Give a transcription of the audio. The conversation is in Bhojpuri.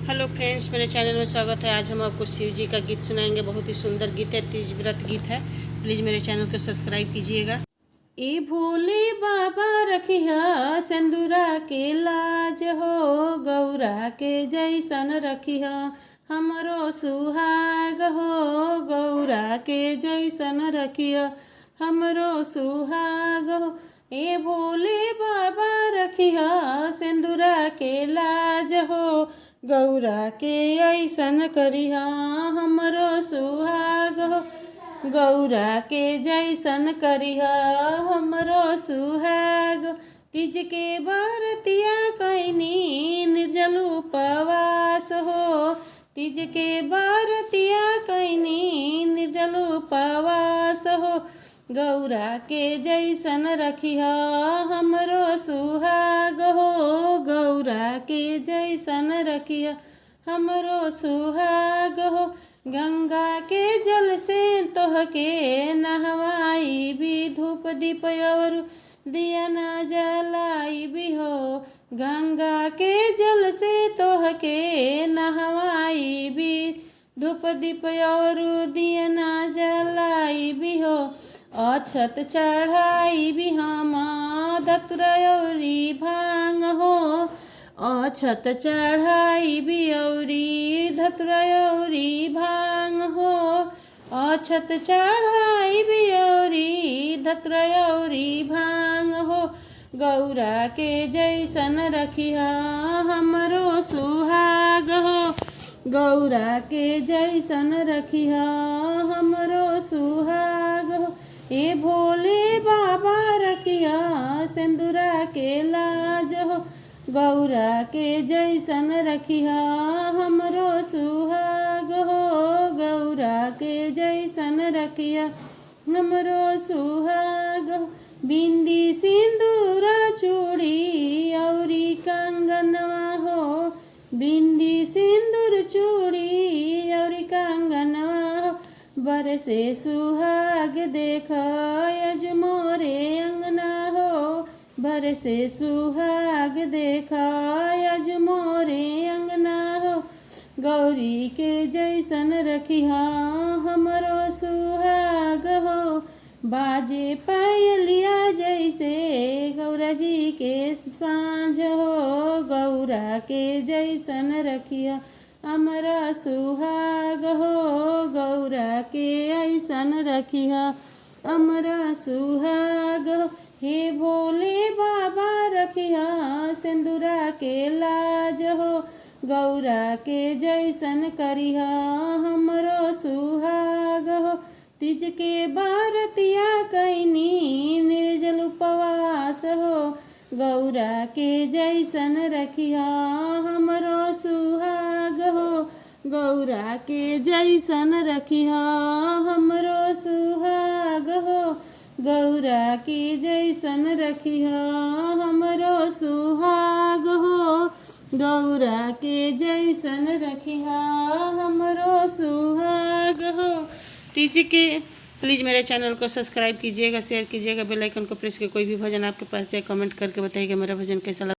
हेलो फ्रेंड्स, मेरे चैनल में स्वागत है। आज हम आपको शिव जी का गीत सुनाएंगे। बहुत ही सुंदर गीत है, तीज व्रत गीत है। प्लीज़ मेरे चैनल को सब्सक्राइब कीजिएगा। ए भोले बाबा रखिया सिंदूरा के लाज हो, गौरा के जैसन रखिया हमरो सुहाग हो, गौरा के जैसन रखिया हमरो सुहाग हो। ए भोले बाबा रखिया सिंदूरा के लाज हो, गौरा के ऐसन करिहा हमरो सुहाग हो, गौरा के जैसन करिहा हमरो सुहाग। तीज के बरतिया कैनी निर्जल उपवास हो, तीज के बरतिया कैनी निर्जल उपवास हो, गौरा के जैसन रखिहा हमरो सुहाग हो, गौरा के जैसन रखिया हमरो सुहाग हो। गंगा के जल से तोहके नहवाई भी, धूप दीप और दिया न जलाई भी हो। गंगा के जल से तोहके नहवाई भी, धूप दीप और दिया न जलाई भी हो। अक्षत चढ़ाई भी हम धतुरौरी भांग हो, अक्षत चढ़ाई भी औरी धतुरौरी भांग हो, अक्षत चढ़ाई भी औरी धतुरौरी भांग हो। गौरा के जैसन रखिया हमरो सुहाग हो, गौरा के जैसन रखिया हमरो सुहाग हो। ए भोले बाबा रखिया सिंदूरा के लाज हो, गौरा के जैसन रखिया हमरो सुहाग हो, गौरा के जैसन रखिया हमरो सुहाग हो। बिंदी सिंदूरा चूड़ी औरी कंगनवा हो, बिंदी सिंदूर चूड़ी औरी कंगनवा हो। बरसे सुहाग देख यज मोरे अंगना हो, बरसे सुहाग देख यज मोरे अंगना हो। गौरी के जैसन रखिया हमरो सुहाग हो, बाजे पायलिया जैसे गौरा जी के सांझ हो, गौरा के जैसन रखिया हमरा सुहाग हो, गौरा के ऐसन रखिया हमरा सुहाग हो। हे भोले बाबा रखिया सिंदूरा के लाज हो, गौरा के जैसन करिहा हमरो सुहाग हो। तीज के बरतिया कैनी निर्जल उपवास हो, गौरा के जैसन रखिया हमरो सुहाग हो, गौरा के जैसन रखिया हमरो सुहाग हो, गौरा के जैसन रखिया हमरो सुहाग हो, गौरा के जैसन रखिया हमरो सुहाग हो। तीज के प्लीज़ मेरे चैनल को सब्सक्राइब कीजिएगा, शेयर कीजिएगा, बेल आइकन को प्रेस के कोई भी भजन आपके पास जाए कमेंट करके बताइएगा मेरा भजन कैसा लगा।